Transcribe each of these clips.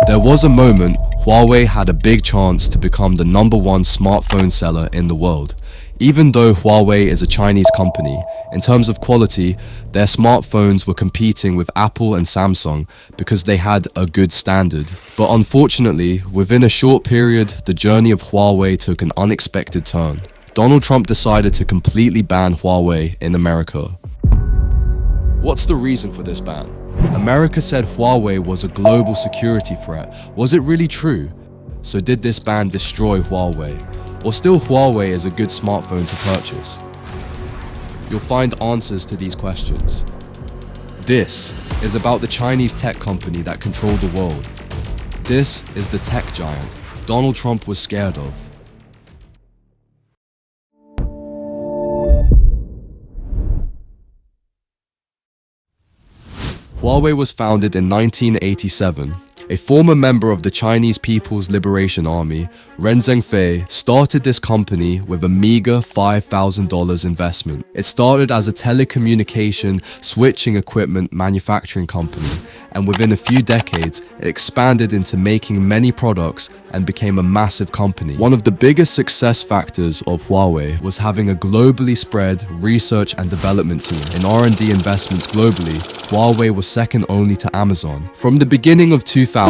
There was a moment Huawei had a big chance to become the #1 smartphone seller in the world. Even though Huawei is a Chinese company, in terms of quality, their smartphones were competing with Apple and Samsung because they had a good standard. But unfortunately, within a short period, the journey of Huawei took an unexpected turn. Donald Trump decided to completely ban Huawei in America. What's the reason for this ban? America said Huawei was a global security threat. Was it really true? So did this ban destroy Huawei? Or still Huawei is a good smartphone to purchase? You'll find answers to these questions. This is about the Chinese tech company that controlled the world. This is the tech giant Donald Trump was scared of. Huawei was founded in 1987. A former member of the Chinese People's Liberation Army, Ren Zhengfei, started this company with a meager $5,000 investment. It started as a telecommunication switching equipment manufacturing company, and within a few decades, it expanded into making many products and became a massive company. One of the biggest success factors of Huawei was having a globally spread research and development team. In R&D investments globally, Huawei was second only to Amazon. From the beginning of 2000,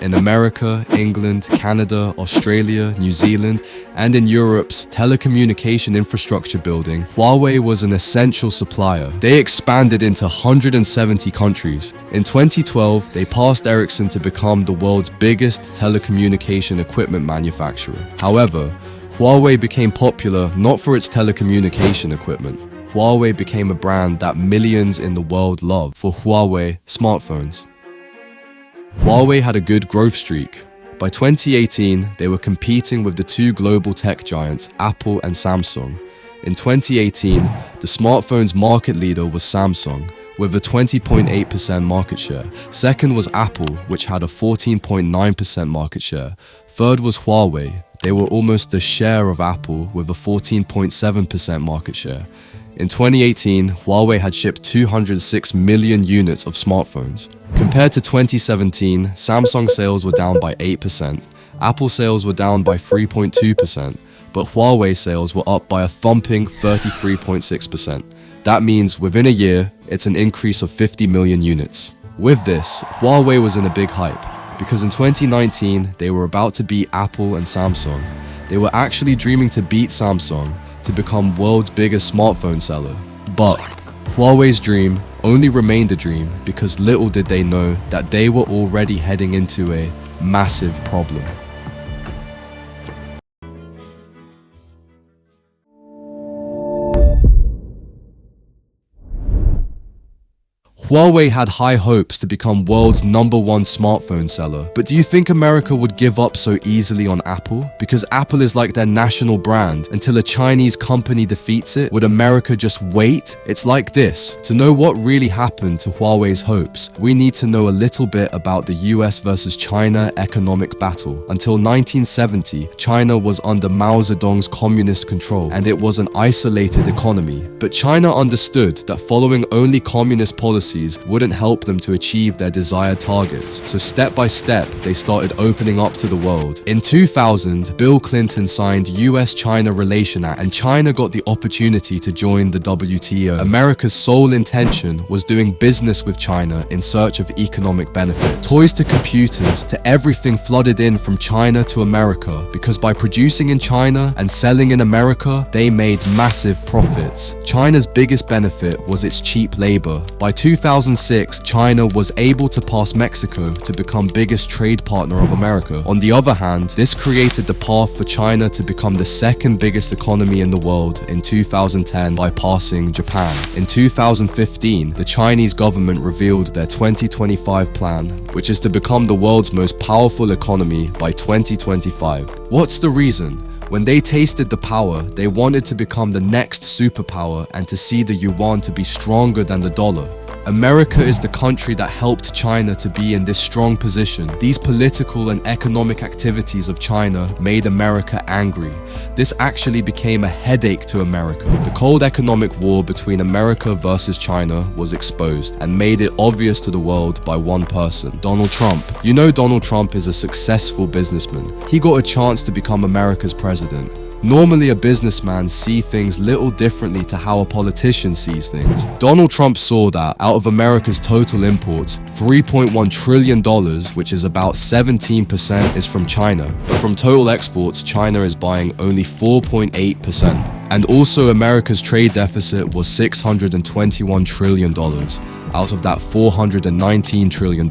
in America, England, Canada, Australia, New Zealand, and in Europe's telecommunication infrastructure building, Huawei was an essential supplier. They expanded into 170 countries. In 2012, they passed Ericsson to become the world's biggest telecommunication equipment manufacturer. However, Huawei became popular not for its telecommunication equipment. Huawei became a brand that millions in the world love for Huawei smartphones. Huawei had a good growth streak. By 2018, they were competing with the two global tech giants, Apple and Samsung. In 2018, the smartphone's market leader was Samsung, with a 20.8% market share. Second was Apple, which had a 14.9% market share. Third was Huawei. They were almost the share of Apple with a 14.7% market share. In 2018, Huawei had shipped 206 million units of smartphones. Compared to 2017, Samsung sales were down by 8%, Apple sales were down by 3.2%, but Huawei sales were up by a thumping 33.6%. That means within a year, it's an increase of 50 million units. With this, Huawei was in a big hype, because in 2019, they were about to beat Apple and Samsung. They were actually dreaming to beat Samsung to become world's biggest smartphone seller. But Huawei's dream only remained a dream because little did they know that they were already heading into a massive problem. Huawei had high hopes to become world's #1 smartphone seller. But do you think America would give up so easily on Apple? Because Apple is like their national brand. Until a Chinese company defeats it, would America just wait? It's like this. To know what really happened to Huawei's hopes, we need to know a little bit about the US versus China economic battle. Until 1970, China was under Mao Zedong's communist control, and it was an isolated economy. But China understood that following only communist policies wouldn't help them to achieve their desired targets. So step by step, they started opening up to the world. In 2000, Bill Clinton signed US-China Relation Act, and China got the opportunity to join the WTO. America's sole intention was doing business with China in search of economic benefits. Toys to computers to everything flooded in from China to America, because by producing in China and selling in America, they made massive profits. China's biggest benefit was its cheap labor. By 2006, China was able to pass Mexico to become biggest trade partner of America. On the other hand, this created the path for China to become the second biggest economy in the world in 2010 by passing Japan. In 2015, the Chinese government revealed their 2025 plan, which is to become the world's most powerful economy by 2025. What's the reason? When they tasted the power, they wanted to become the next superpower and to see the yuan to be stronger than the dollar. America is the country that helped China to be in this strong position. These political and economic activities of China made America angry. This actually became a headache to America. The cold economic war between America versus China was exposed and made it obvious to the world by one person, Donald Trump. You know Donald Trump is a successful businessman. He got a chance to become America's president. Normally, a businessman sees things little differently to how a politician sees things. Donald Trump saw that out of America's total imports, $3.1 trillion, which is about 17%, is from China. But from total exports, China is buying only 4.8%. And also, America's trade deficit was $621 trillion. Out of that, $419 trillion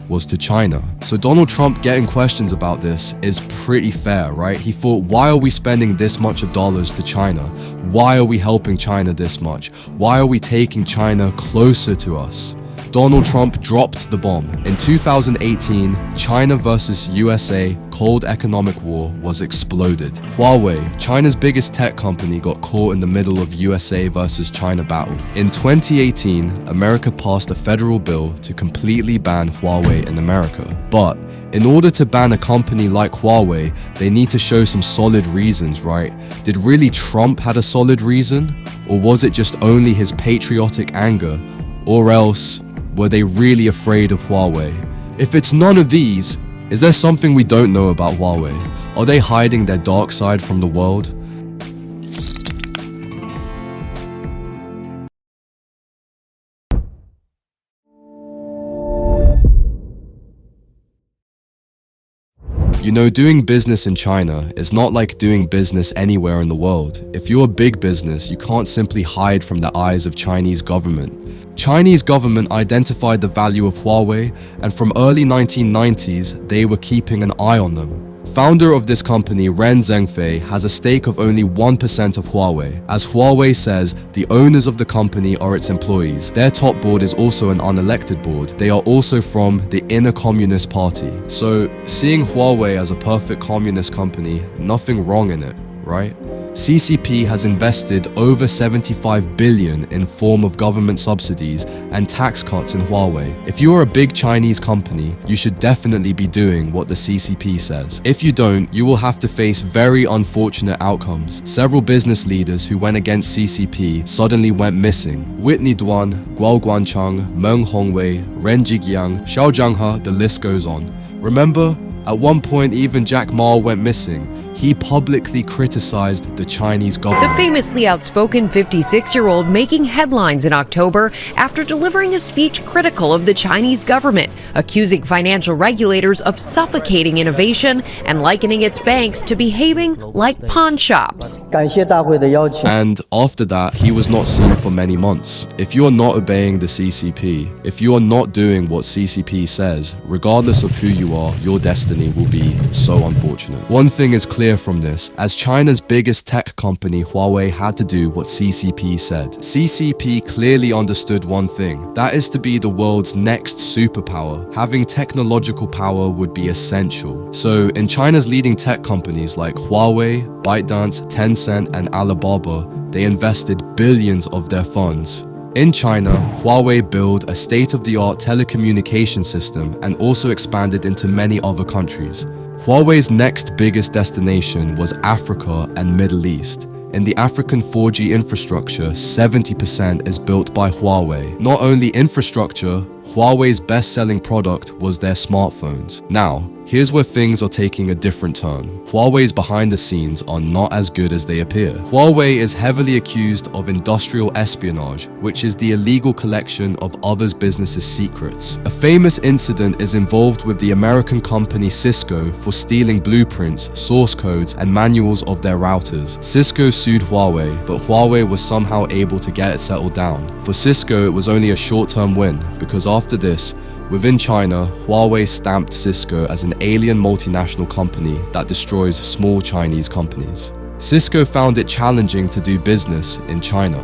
was to China. So Donald Trump getting questions about this is pretty fair, right? He thought, why are we spending this much of dollars to China? Why are we helping China this much? Why are we taking China closer to us? Donald Trump dropped the bomb. In 2018, China versus USA cold economic war was exploded. Huawei, China's biggest tech company, got caught in the middle of USA versus China battle. In 2018, America passed a federal bill to completely ban Huawei in America. But in order to ban a company like Huawei, they need to show some solid reasons, right? Did really Trump had a solid reason? Or was it just only his patriotic anger? Or else, were they really afraid of Huawei? If it's none of these, is there something we don't know about Huawei? Are they hiding their dark side from the world? You know, doing business in China is not like doing business anywhere in the world. If you're a big business, you can't simply hide from the eyes of Chinese government. Chinese government identified the value of Huawei, and from early 1990s, they were keeping an eye on them. Founder of this company, Ren Zhengfei, has a stake of only 1% of Huawei. As Huawei says, the owners of the company are its employees. Their top board is also an unelected board. They are also from the inner Communist Party. So, seeing Huawei as a perfect communist company, nothing wrong in it, right? CCP has invested over 75 billion in form of government subsidies and tax cuts in Huawei. If you are a big Chinese company, you should definitely be doing what the CCP says. If you don't, you will have to face very unfortunate outcomes. Several business leaders who went against CCP suddenly went missing. Whitney Duan, Guo Guancheng, Meng Hongwei, Ren Jigyang, Xiao Zhanghe, the list goes on. Remember? At one point, even Jack Ma went missing. He publicly criticized the Chinese government. The famously outspoken 56-year-old making headlines in October after delivering a speech critical of the Chinese government, accusing financial regulators of suffocating innovation and likening its banks to behaving like pawn shops. And after that, he was not seen for many months. If you are not obeying the CCP, if you are not doing what CCP says, regardless of who you are, your destiny will be so unfortunate. One thing is clear from this, as China's biggest tech company, Huawei had to do what CCP said. CCP clearly understood one thing, that is to be the world's next superpower. Having technological power would be essential. So in China's leading tech companies like Huawei, ByteDance, Tencent, and Alibaba, they invested billions of their funds. In China, Huawei built a state-of-the-art telecommunication system and also expanded into many other countries. Huawei's next biggest destination was Africa and Middle East. In the African 4G infrastructure, 70% is built by Huawei. Not only infrastructure, Huawei's best-selling product was their smartphones. Now, here's where things are taking a different turn. Huawei's behind the scenes are not as good as they appear. Huawei is heavily accused of industrial espionage, which is the illegal collection of others' businesses' secrets. A famous incident is involved with the American company Cisco for stealing blueprints, source codes, and manuals of their routers. Cisco sued Huawei, but Huawei was somehow able to get it settled down. For Cisco, it was only a short-term win, because after this, within China, Huawei stamped Cisco as an alien multinational company that destroys small Chinese companies. Cisco found it challenging to do business in China.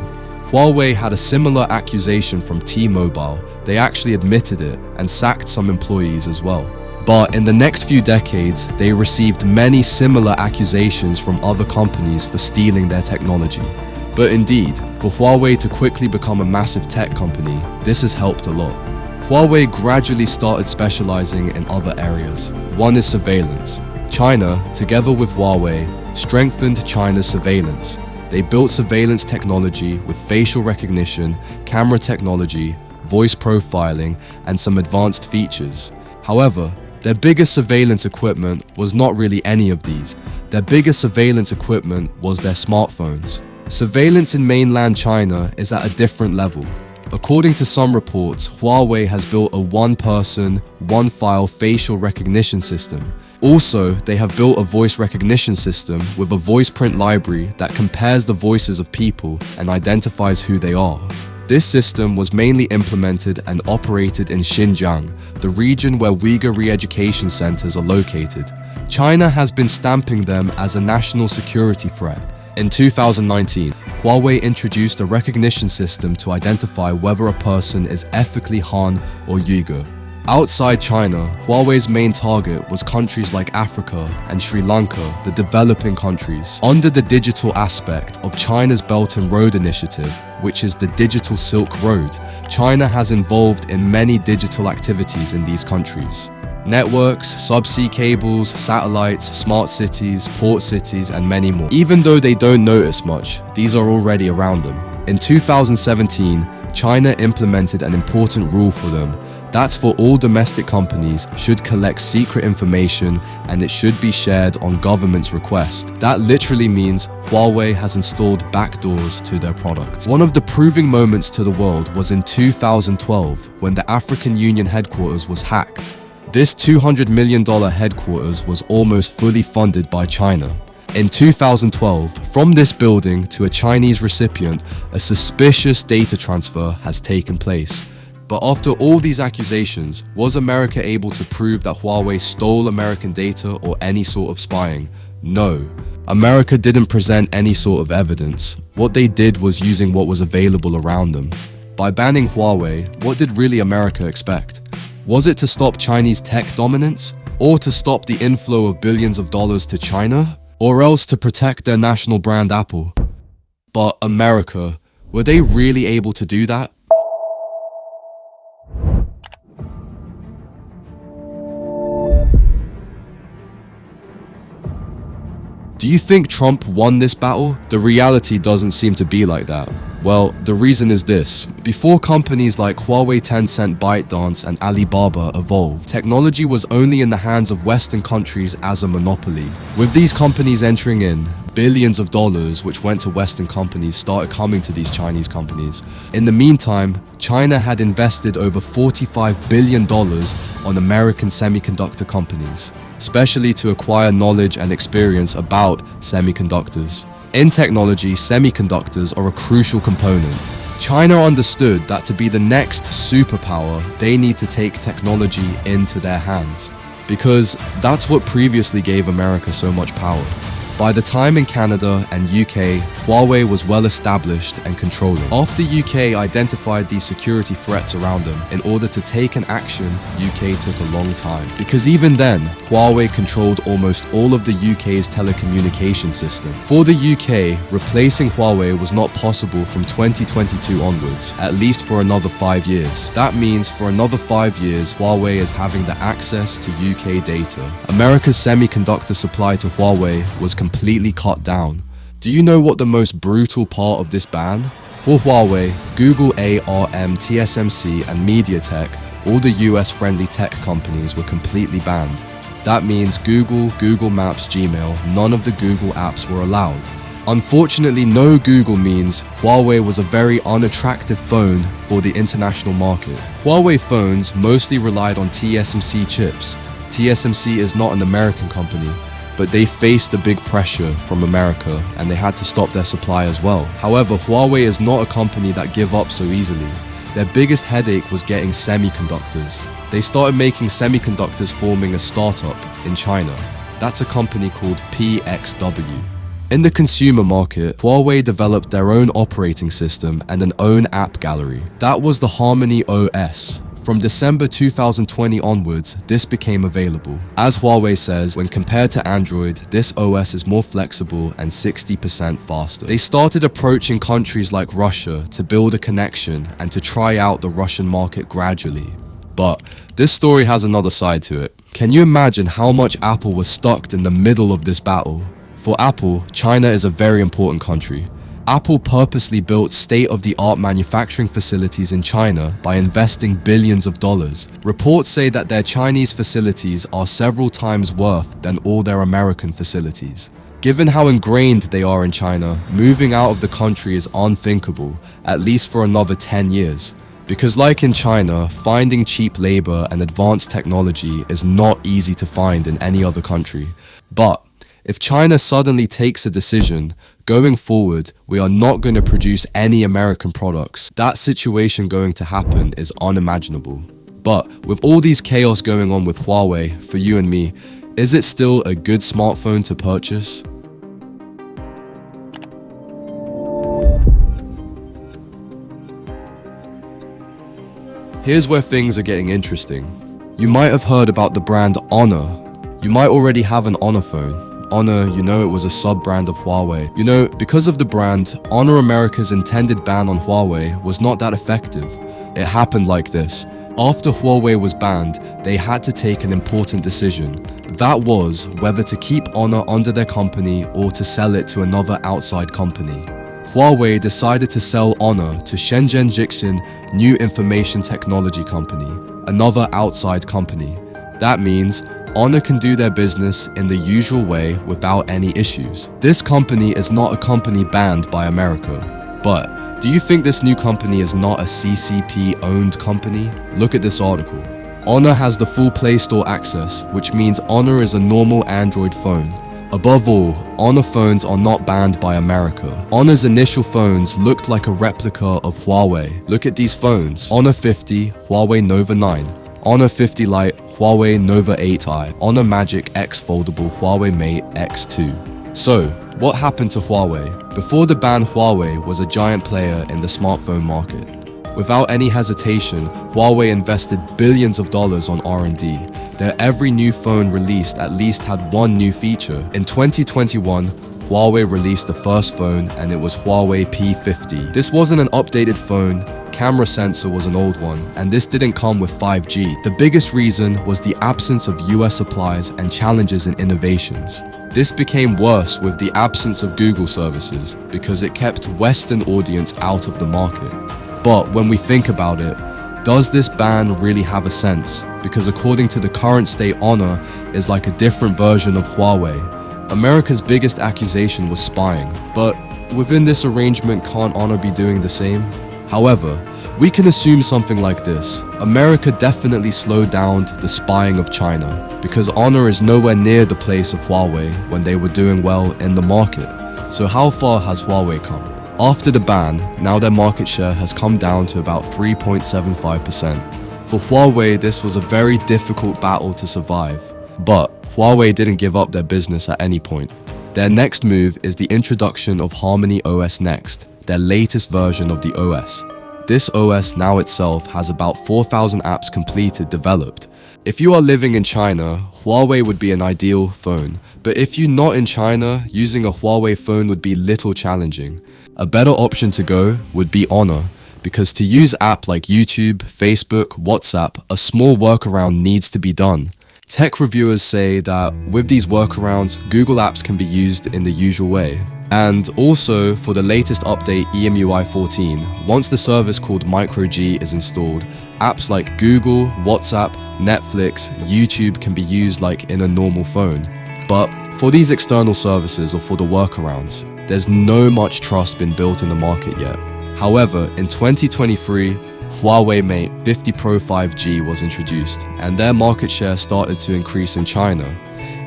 Huawei had a similar accusation from T-Mobile. They actually admitted it and sacked some employees as well. But in the next few decades, they received many similar accusations from other companies for stealing their technology. But indeed, for Huawei to quickly become a massive tech company, this has helped a lot. Huawei gradually started specializing in other areas. One is surveillance. China, together with Huawei, strengthened China's surveillance. They built surveillance technology with facial recognition, camera technology, voice profiling, and some advanced features. However, their biggest surveillance equipment was not really any of these. Their biggest surveillance equipment was their smartphones. Surveillance in mainland China is at a different level. According to some reports, Huawei has built a one-person, one-file facial recognition system. Also, they have built a voice recognition system with a voice print library that compares the voices of people and identifies who they are. This system was mainly implemented and operated in Xinjiang, the region where Uyghur re-education centers are located. China has been stamping them as a national security threat. In 2019, Huawei introduced a recognition system to identify whether a person is ethnically Han or Uyghur. Outside China, Huawei's main target was countries like Africa and Sri Lanka, the developing countries. Under the digital aspect of China's Belt and Road Initiative, which is the Digital Silk Road, China has involved in many digital activities in these countries. Networks, subsea cables, satellites, smart cities, port cities, and many more. Even though they don't notice much, these are already around them. In 2017, China implemented an important rule for them. That's for all domestic companies should collect secret information and it should be shared on government's request. That literally means Huawei has installed backdoors to their products. One of the proving moments to the world was in 2012 when the African Union headquarters was hacked. This $200 million headquarters was almost fully funded by China. In 2012, from this building to a Chinese recipient, a suspicious data transfer has taken place. But after all these accusations, was America able to prove that Huawei stole American data or any sort of spying? No. America didn't present any sort of evidence. What they did was using what was available around them. By banning Huawei, what did really America expect? Was it to stop Chinese tech dominance? Or to stop the inflow of billions of dollars to China? Or else to protect their national brand Apple? But America, were they really able to do that? Do you think Trump won this battle? The reality doesn't seem to be like that. Well, the reason is this. Before companies like Huawei, Tencent, ByteDance, and Alibaba evolved, technology was only in the hands of Western countries as a monopoly. With these companies entering in, billions of dollars which went to Western companies started coming to these Chinese companies. In the meantime, China had invested over $45 billion on American semiconductor companies, especially to acquire knowledge and experience about semiconductors. In technology, semiconductors are a crucial component. China understood that to be the next superpower, they need to take technology into their hands, because that's what previously gave America so much power. By the time in Canada and UK, Huawei was well established and controlling. After UK identified these security threats around them, in order to take an action, UK took a long time. Because even then, Huawei controlled almost all of the UK's telecommunication system. For the UK, replacing Huawei was not possible from 2022 onwards, at least for another 5 years. That means for another 5 years, Huawei is having the access to UK data. America's semiconductor supply to Huawei was completely cut down. Do you know what the most brutal part of this ban? For Huawei, Google, ARM, TSMC, and MediaTek, all the US-friendly tech companies were completely banned. That means Google, Google Maps, Gmail, none of the Google apps were allowed. Unfortunately, no Google means Huawei was a very unattractive phone for the international market. Huawei phones mostly relied on TSMC chips. TSMC is not an American company, but they faced a big pressure from America and they had to stop their supply as well. However, Huawei is not a company that give up so easily. Their biggest headache was getting semiconductors. They started making semiconductors forming a startup in China. That's a company called PXW. In the consumer market, Huawei developed their own operating system and an own app gallery. That was the Harmony OS. From December 2020 onwards, this became available. As Huawei says, when compared to Android, this OS is more flexible and 60% faster. They started approaching countries like Russia to build a connection and to try out the Russian market gradually. But this story has another side to it. Can you imagine how much Apple was stuck in the middle of this battle? For Apple, China is a very important country. Apple purposely built state-of-the-art manufacturing facilities in China by investing billions of dollars. Reports say that their Chinese facilities are several times worth than all their American facilities. Given how ingrained they are in China, moving out of the country is unthinkable, at least for another 10 years. Because like in China, finding cheap labor and advanced technology is not easy to find in any other country. But if China suddenly takes a decision, going forward, we are not going to produce any American products. That situation going to happen is unimaginable. But with all these chaos going on with Huawei, for you and me, is it still a good smartphone to purchase? Here's where things are getting interesting. You might have heard about the brand Honor. You might already have an Honor phone. Honor, it was a sub-brand of Huawei. Because of the brand, Honor America's intended ban on Huawei was not that effective. It happened like this. After Huawei was banned, they had to take an important decision. That was whether to keep Honor under their company or to sell it to another outside company. Huawei decided to sell Honor to Shenzhen Jixin New Information Technology Company, another outside company. That means Honor can do their business in the usual way without any issues. This company is not a company banned by America. But do you think this new company is not a CCP-owned company? Look at this article. Honor has the full Play Store access, which means Honor is a normal Android phone. Above all, Honor phones are not banned by America. Honor's initial phones looked like a replica of Huawei. Look at these phones. Honor 50, Huawei Nova 9. Honor 50 Lite, Huawei Nova 8i, Honor Magic X Foldable, Huawei Mate X2. So, what happened to Huawei? Before the ban, Huawei was a giant player in the smartphone market. Without any hesitation, Huawei invested billions of dollars on R&D. Their every new phone released at least had one new feature. In 2021, Huawei released the first phone, and it was Huawei P50. This wasn't an updated phone, camera sensor was an old one, and this didn't come with 5G. The biggest reason was the absence of US supplies and challenges in innovations. This became worse with the absence of Google services because it kept Western audience out of the market. But when we think about it, does this ban really have a sense? Because according to the current state, Honor is like a different version of Huawei. America's biggest accusation was spying, but within this arrangement, can't Honor be doing the same? However, we can assume something like this. America definitely slowed down the spying of China, because Honor is nowhere near the place of Huawei when they were doing well in the market. So how far has Huawei come? After the ban, now their market share has come down to about 3.75%. For Huawei, this was a very difficult battle to survive. But Huawei didn't give up their business at any point. Their next move is the introduction of Harmony OS Next, their latest version of the OS. This OS now itself has about 4,000 apps completed developed. If you are living in China, Huawei would be an ideal phone. But if you're not in China, using a Huawei phone would be little challenging. A better option to go would be Honor, because to use apps like YouTube, Facebook, WhatsApp, a small workaround needs to be done. Tech reviewers say that with these workarounds, Google apps can be used in the usual way. And also, for the latest update EMUI 14, once the service called MicroG is installed, apps like Google, WhatsApp, Netflix, YouTube can be used like in a normal phone. But for these external services or for the workarounds, there's no much trust been built in the market yet. However, in 2023, Huawei Mate 50 Pro 5G was introduced, and their market share started to increase in China.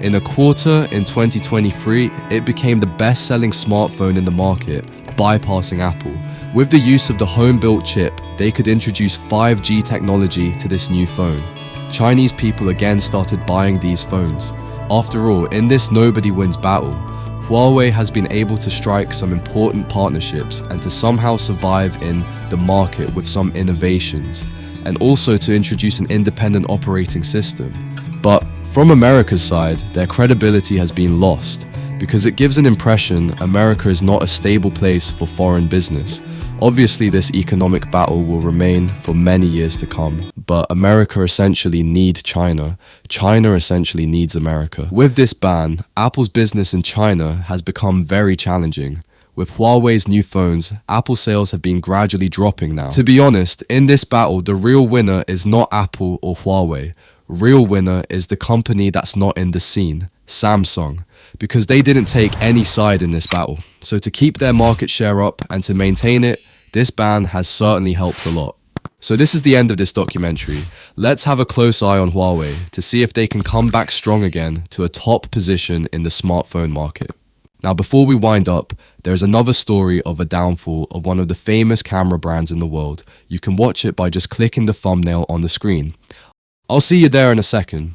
In a quarter in 2023, it became the best-selling smartphone in the market, bypassing Apple. With the use of the home-built chip, they could introduce 5G technology to this new phone. Chinese people again started buying these phones. After all, in this nobody wins battle, Huawei has been able to strike some important partnerships and to somehow survive in the market with some innovations. and also to introduce an independent operating system. But from America's side, their credibility has been lost because it gives an impression America is not a stable place for foreign business. Obviously, this economic battle will remain for many years to come, but America essentially needs China. China essentially needs America. With this ban, Apple's business in China has become very challenging. With Huawei's new phones, Apple sales have been gradually dropping now. To be honest, in this battle, the real winner is not Apple or Huawei. Real winner is the company that's not in the scene, Samsung, because they didn't take any side in this battle. So to keep their market share up and to maintain it, this ban has certainly helped a lot. So this is the end of this documentary. Let's have a close eye on Huawei to see if they can come back strong again to a top position in the smartphone market. Now, before we wind up, there's another story of a downfall of one of the famous camera brands in the world. You can watch it by just clicking the thumbnail on the screen. I'll see you there in a second.